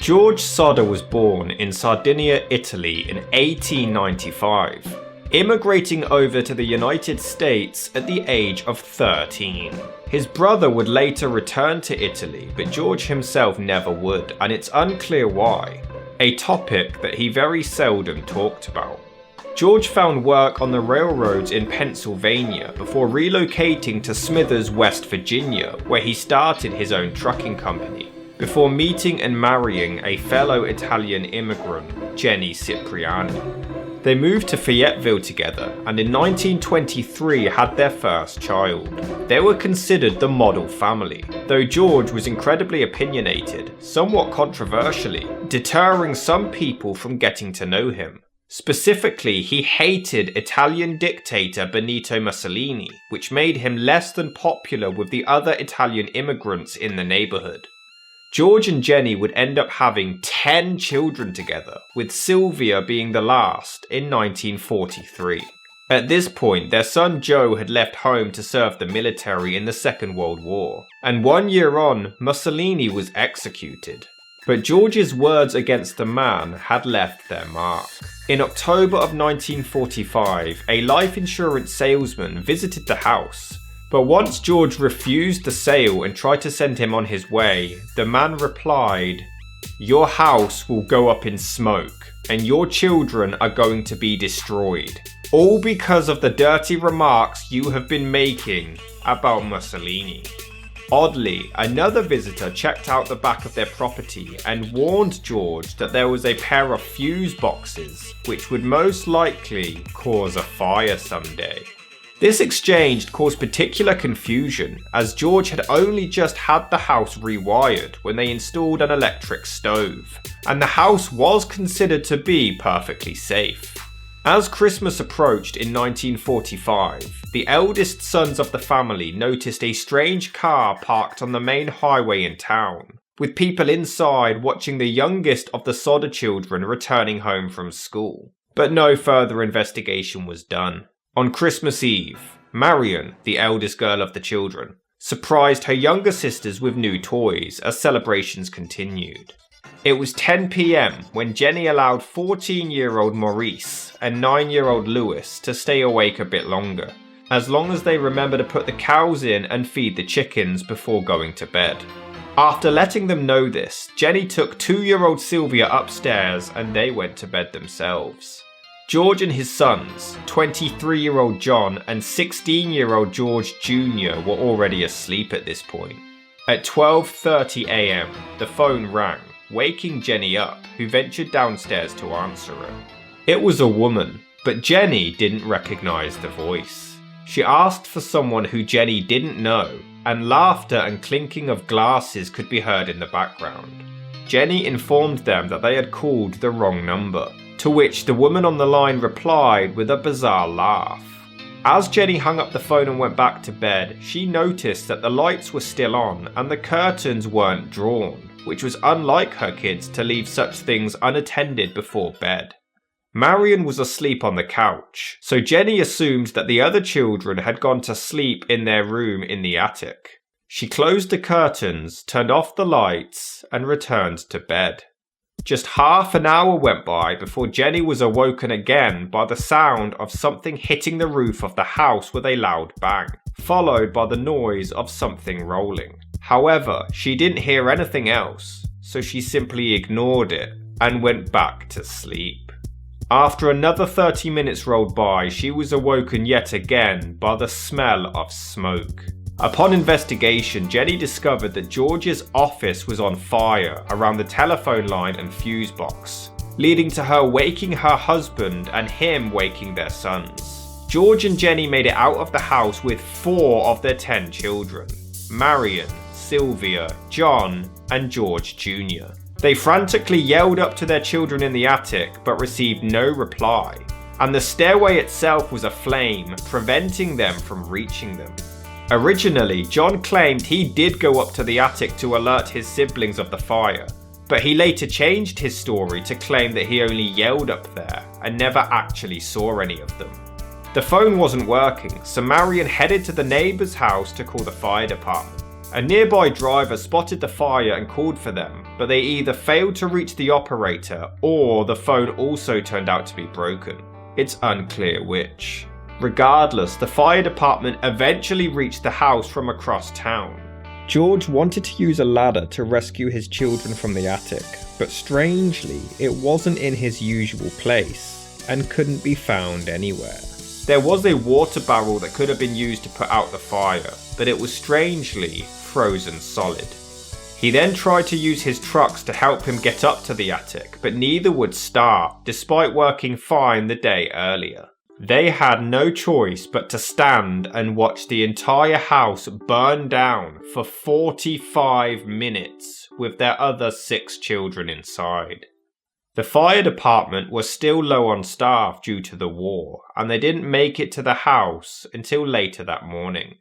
George Sodder was born in Sardinia, Italy in 1895, immigrating over to the United States at the age of 13. His brother would later return to Italy, but George himself never would, and it's unclear why, a topic that he very seldom talked about. George found work on the railroads in Pennsylvania before relocating to Smithers, West Virginia, where he started his own trucking company, before meeting and marrying a fellow Italian immigrant, Jennie Sodder. They moved to Fayetteville together and in 1923 had their first child. They were considered the model family, though George was incredibly opinionated, somewhat controversially, deterring some people from getting to know him. Specifically, he hated Italian dictator Benito Mussolini, which made him less than popular with the other Italian immigrants in the neighborhood. George and Jennie would end up having 10 children together, with Sylvia being the last in 1943. At this point, their son Joe had left home to serve the military in the Second World War, and 1 year on, Mussolini was executed. But George's words against the man had left their mark. In October of 1945, a life insurance salesman visited the house. But once George refused the sale and tried to send him on his way, the man replied, "Your house will go up in smoke, and your children are going to be destroyed. All because of the dirty remarks you have been making about Mussolini." Oddly, another visitor checked out the back of their property and warned George that there was a pair of fuse boxes, which would most likely cause a fire someday. This exchange caused particular confusion, as George had only just had the house rewired when they installed an electric stove, and the house was considered to be perfectly safe. As Christmas approached in 1945, the eldest sons of the family noticed a strange car parked on the main highway in town, with people inside watching the youngest of the Sodder children returning home from school. But no further investigation was done. On Christmas Eve, Marion, the eldest girl of the children, surprised her younger sisters with new toys as celebrations continued. It was 10 p.m. when Jennie allowed 14-year-old Maurice and 9-year-old Louis to stay awake a bit longer, as long as they remember to put the cows in and feed the chickens before going to bed. After letting them know this, Jennie took 2-year-old Sylvia upstairs and they went to bed themselves. George and his sons, 23-year-old John and 16-year-old George Jr. were already asleep at this point. At 12:30 a.m, the phone rang, waking Jennie up, who ventured downstairs to answer it. It was a woman, but Jennie didn't recognize the voice. She asked for someone who Jennie didn't know, and laughter and clinking of glasses could be heard in the background. Jennie informed them that they had called the wrong number, to which the woman on the line replied with a bizarre laugh. As Jennie hung up the phone and went back to bed, she noticed that the lights were still on and the curtains weren't drawn, which was unlike her kids to leave such things unattended before bed. Marion was asleep on the couch, so Jennie assumed that the other children had gone to sleep in their room in the attic. She closed the curtains, turned off the lights, and returned to bed. Just half an hour went by before Jennie was awoken again by the sound of something hitting the roof of the house with a loud bang, followed by the noise of something rolling. However, she didn't hear anything else, so she simply ignored it and went back to sleep. After another 30 minutes rolled by, she was awoken yet again by the smell of smoke. Upon investigation, Jennie discovered that George's office was on fire around the telephone line and fuse box, leading to her waking her husband and him waking their sons. George and Jennie made it out of the house with 4 of their 10 children: Marion, Sylvia, John, and George Jr. They frantically yelled up to their children in the attic but received no reply. and the stairway itself was aflame, preventing them from reaching them. Originally, John claimed he did go up to the attic to alert his siblings of the fire, but he later changed his story to claim that he only yelled up there and never actually saw any of them. The phone wasn't working, so Marion headed to the neighbour's house to call the fire department. A nearby driver spotted the fire and called for them, but they either failed to reach the operator or the phone also turned out to be broken. It's unclear which. Regardless, the fire department eventually reached the house from across town. George wanted to use a ladder to rescue his children from the attic, but strangely, it wasn't in his usual place and couldn't be found anywhere. There was a water barrel that could have been used to put out the fire, but it was strangely frozen solid. He then tried to use his trucks to help him get up to the attic, but neither would start, despite working fine the day earlier. They had no choice but to stand and watch the entire house burn down for 45 minutes with their other 6 children inside. The fire department was still low on staff due to the war, and they didn't make it to the house until later that morning.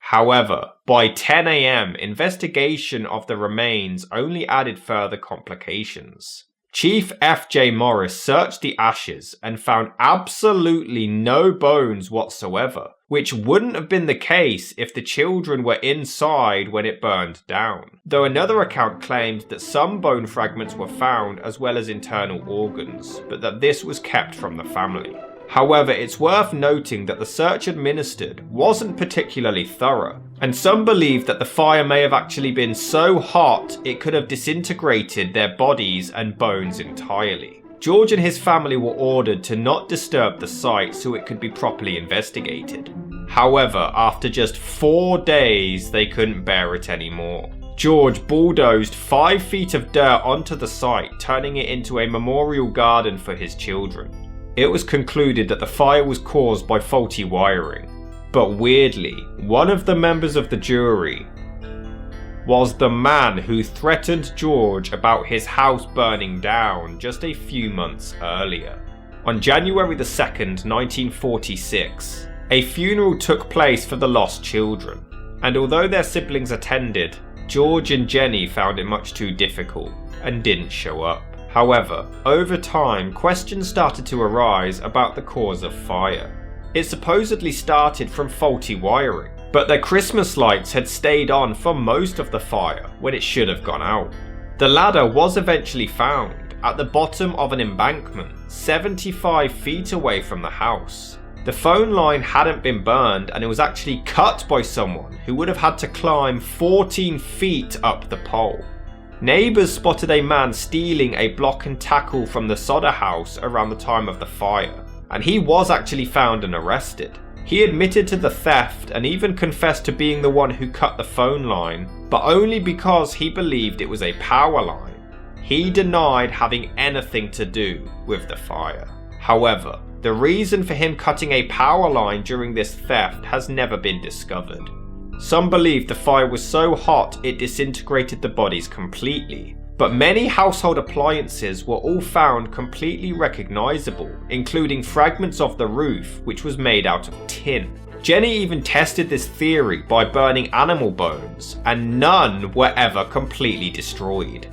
However, by 10 a.m, investigation of the remains only added further complications. Chief F.J. Morris searched the ashes and found absolutely no bones whatsoever, which wouldn't have been the case if the children were inside when it burned down. Though another account claimed that some bone fragments were found as well as internal organs, but that this was kept from the family. However, it's worth noting that the search administered wasn't particularly thorough, and some believe that the fire may have actually been so hot it could have disintegrated their bodies and bones entirely. George and his family were ordered to not disturb the site so it could be properly investigated. However, after just 4 days, they couldn't bear it anymore. George bulldozed 5 feet of dirt onto the site, turning it into a memorial garden for his children. It was concluded that the fire was caused by faulty wiring, but weirdly, one of the members of the jury was the man who threatened George about his house burning down just a few months earlier. On January the 2nd, 1946, a funeral took place for the lost children, and although their siblings attended, George and Jennie found it much too difficult and didn't show up. However, over time, questions started to arise about the cause of fire. It supposedly started from faulty wiring, but their Christmas lights had stayed on for most of the fire when it should have gone out. The ladder was eventually found at the bottom of an embankment 75 feet away from the house. The phone line hadn't been burned and it was actually cut by someone who would have had to climb 14 feet up the pole. Neighbours spotted a man stealing a block and tackle from the Sodder house around the time of the fire, and he was actually found and arrested. He admitted to the theft and even confessed to being the one who cut the phone line, but only because he believed it was a power line. He denied having anything to do with the fire. However, the reason for him cutting a power line during this theft has never been discovered. Some believe the fire was so hot it disintegrated the bodies completely, but many household appliances were all found completely recognizable, including fragments of the roof, which was made out of tin. Jennie even tested this theory by burning animal bones, and none were ever completely destroyed.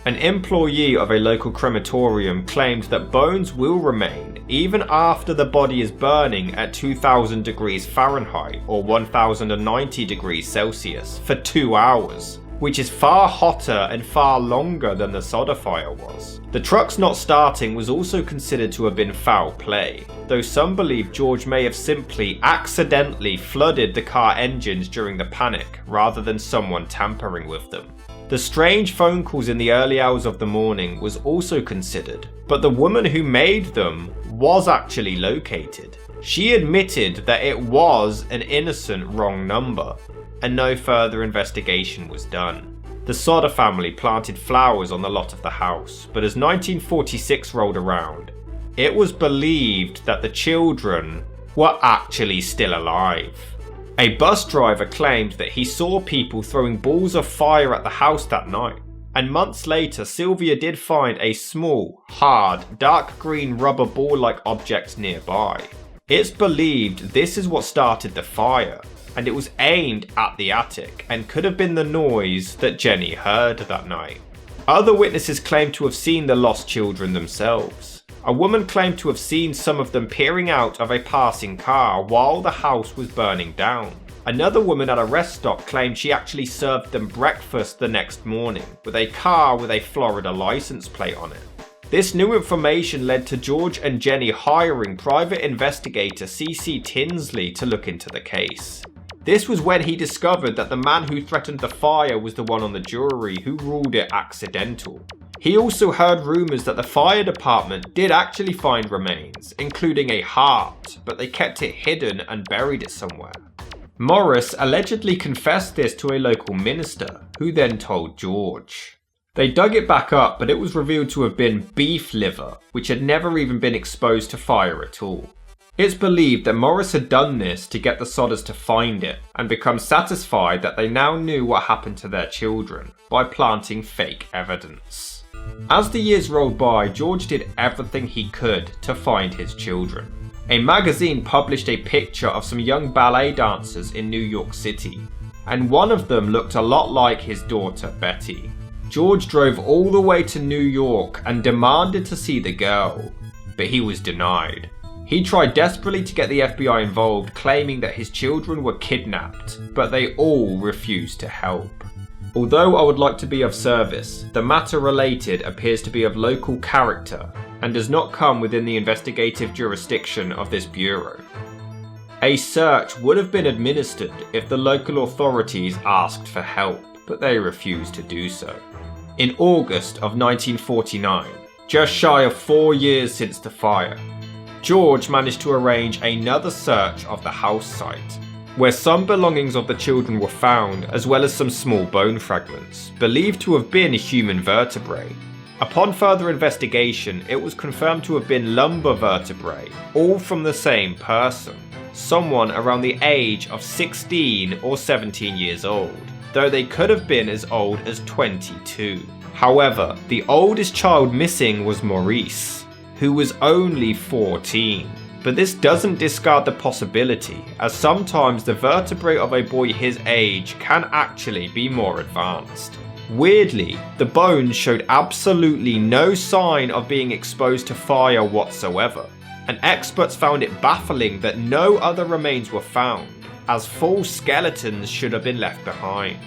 An employee of a local crematorium claimed that bones will remain even after the body is burning at 2000 degrees Fahrenheit or 1090 degrees Celsius for 2 hours, which is far hotter and far longer than the Sodder fire was. The trucks not starting was also considered to have been foul play, though some believe George may have simply accidentally flooded the car engines during the panic rather than someone tampering with them. The strange phone calls in the early hours of the morning was also considered, but the woman who made them was actually located. She admitted that it was an innocent wrong number, and no further investigation was done. The Sodder family planted flowers on the lot of the house, but as 1946 rolled around, it was believed that the children were actually still alive. A bus driver claimed that he saw people throwing balls of fire at the house that night. and months later Sylvia did find a small, hard, dark green rubber ball-like object nearby. It's believed this is what started the fire, and it was aimed at the attic and could have been the noise that Jennie heard that night. Other witnesses claimed to have seen the lost children themselves. A woman claimed to have seen some of them peering out of a passing car while the house was burning down. Another woman at a rest stop claimed she actually served them breakfast the next morning with a car with a Florida license plate on it. This new information led to George and Jennie hiring private investigator C.C. Tinsley to look into the case. This was when he discovered that the man who threatened the fire was the one on the jury who ruled it accidental. He also heard rumours that the fire department did actually find remains, including a heart, but they kept it hidden and buried it somewhere. Morris allegedly confessed this to a local minister, who then told George. They dug it back up, but it was revealed to have been beef liver, which had never even been exposed to fire at all. It's believed that Morris had done this to get the Sodders to find it and become satisfied that they now knew what happened to their children by planting fake evidence. As the years rolled by, George did everything he could to find his children. A magazine published a picture of some young ballet dancers in New York City, and one of them looked a lot like his daughter Betty. George drove all the way to New York and demanded to see the girl, but he was denied. He tried desperately to get the FBI involved, claiming that his children were kidnapped, but they all refused to help. Although I would like to be of service, the matter related appears to be of local character and does not come within the investigative jurisdiction of this bureau. A search would have been administered if the local authorities asked for help, but they refused to do so. In August of 1949, just shy of 4 years since the fire, George managed to arrange another search of the house site, where some belongings of the children were found, as well as some small bone fragments, believed to have been human vertebrae. Upon further investigation, it was confirmed to have been lumbar vertebrae, all from the same person, someone around the age of 16 or 17 years old, though they could have been as old as 22. However, the oldest child missing was Maurice, who was only 14. But this doesn't discard the possibility, as sometimes the vertebrae of a boy his age can actually be more advanced. Weirdly, the bones showed absolutely no sign of being exposed to fire whatsoever, and experts found it baffling that no other remains were found, as full skeletons should have been left behind.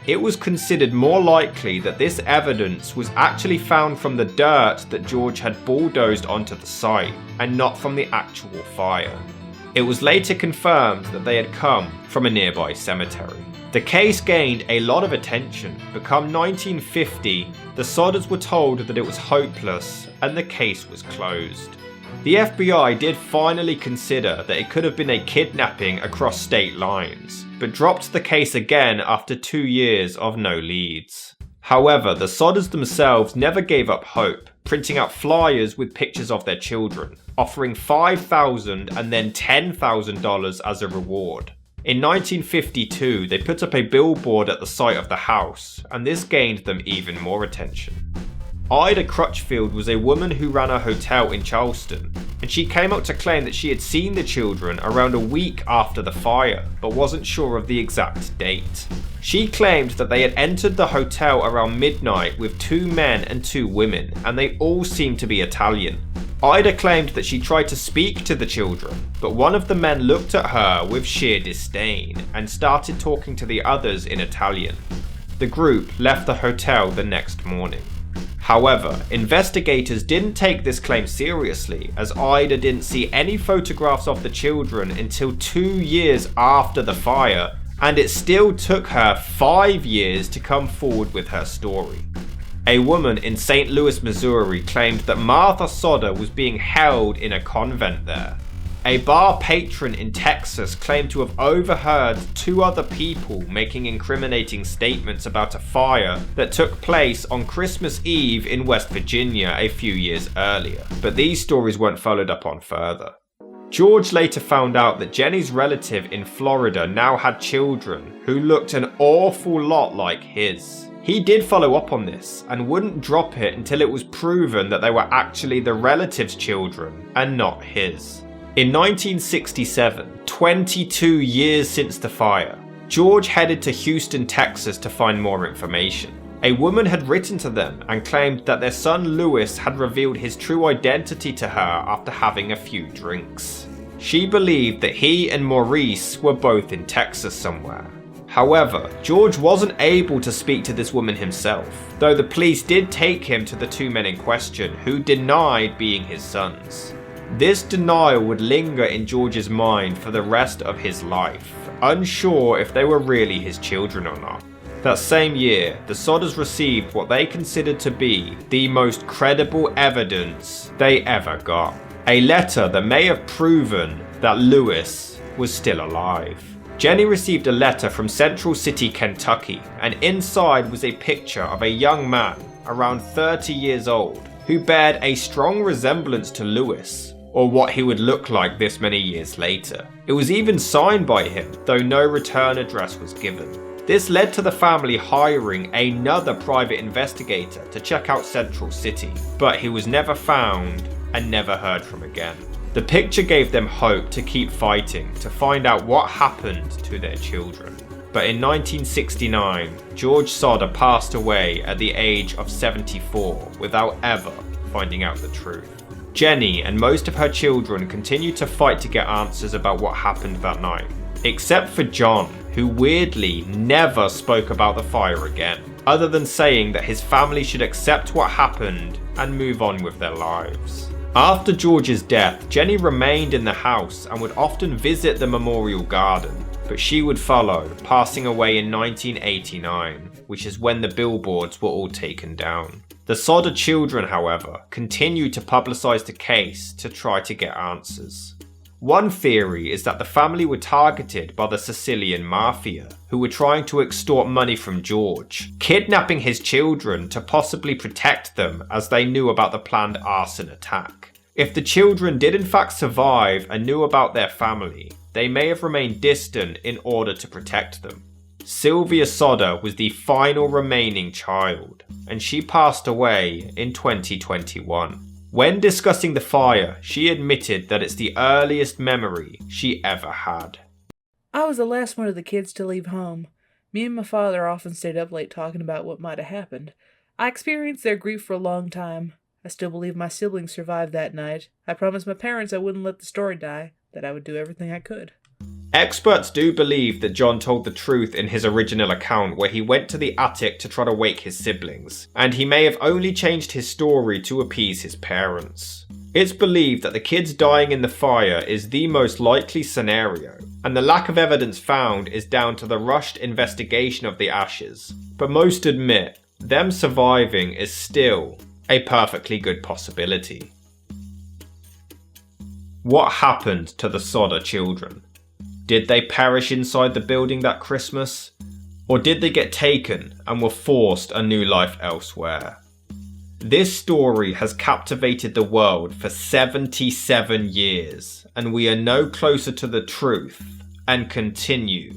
It was considered more likely that this evidence was actually found from the dirt that George had bulldozed onto the site, and not from the actual fire. It was later confirmed that they had come from a nearby cemetery. The case gained a lot of attention, but come 1950, the Sodders were told that it was hopeless and the case was closed. The FBI did finally consider that it could have been a kidnapping across state lines, but dropped the case again after 2 years of no leads. However, the Sodders themselves never gave up hope, printing out flyers with pictures of their children, offering $5,000 and then $10,000 as a reward. In 1952, they put up a billboard at the site of the house, and this gained them even more attention. Ida Crutchfield was a woman who ran a hotel in Charleston, and she came out to claim that she had seen the children around a week after the fire, but wasn't sure of the exact date. She claimed that they had entered the hotel around midnight with 2 men and 2 women, and they all seemed to be Italian. Ida claimed that she tried to speak to the children, but one of the men looked at her with sheer disdain and started talking to the others in Italian. The group left the hotel the next morning. However, investigators didn't take this claim seriously, as Ida didn't see any photographs of the children until 2 years after the fire, and it still took her 5 years to come forward with her story. A woman in St. Louis, Missouri claimed that Martha Sodder was being held in a convent there. A bar patron in Texas claimed to have overheard 2 other people making incriminating statements about a fire that took place on Christmas Eve in West Virginia a few years earlier, but these stories weren't followed up on further. George later found out that Jennie's relative in Florida now had children who looked an awful lot like his. He did follow up on this and wouldn't drop it until it was proven that they were actually the relatives' children and not his. In 1967, 22 years since the fire, George headed to Houston, Texas to find more information. A woman had written to them and claimed that their son Louis had revealed his true identity to her after having a few drinks. She believed that he and Maurice were both in Texas somewhere. However, George wasn't able to speak to this woman himself, though the police did take him to the two men in question who denied being his sons. This denial would linger in George's mind for the rest of his life, unsure if they were really his children or not. That same year, the Sodders received what they considered to be the most credible evidence they ever got. A letter that may have proven that Louis was still alive. Jennie received a letter from Central City, Kentucky, and inside was a picture of a young man around 30 years old who bared a strong resemblance to Louis, or what he would look like this many years later. It was even signed by him, though no return address was given. This led to the family hiring another private investigator to check out Central City, but he was never found and never heard from again. The picture gave them hope to keep fighting to find out what happened to their children. But in 1969, George Sodder passed away at the age of 74 without ever finding out the truth. Jennie and most of her children continued to fight to get answers about what happened that night, except for John, who weirdly never spoke about the fire again, other than saying that his family should accept what happened and move on with their lives. After George's death, Jennie remained in the house and would often visit the memorial garden, but she would follow, passing away in 1989, which is when the billboards were all taken down. The Sodder children, however, continued to publicize the case to try to get answers. One theory is that the family were targeted by the Sicilian mafia, who were trying to extort money from George, kidnapping his children to possibly protect them as they knew about the planned arson attack. If the children did in fact survive and knew about their family, they may have remained distant in order to protect them. Sylvia Sodder was the final remaining child, and she passed away in 2021. When discussing the fire, she admitted that it's the earliest memory she ever had. I was the last one of the kids to leave home. Me and my father often stayed up late talking about what might have happened. I experienced their grief for a long time. I still believe my siblings survived that night. I promised my parents I wouldn't let the story die, that I would do everything I could. Experts do believe that John told the truth in his original account where he went to the attic to try to wake his siblings, and he may have only changed his story to appease his parents. It's believed that the kids dying in the fire is the most likely scenario, and the lack of evidence found is down to the rushed investigation of the ashes, but most admit them surviving is still a perfectly good possibility. What happened to the Sodder children? Did they perish inside the building that Christmas? Or did they get taken and were forced a new life elsewhere? This story has captivated the world for 77 years, and we are no closer to the truth and continue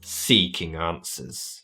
seeking answers.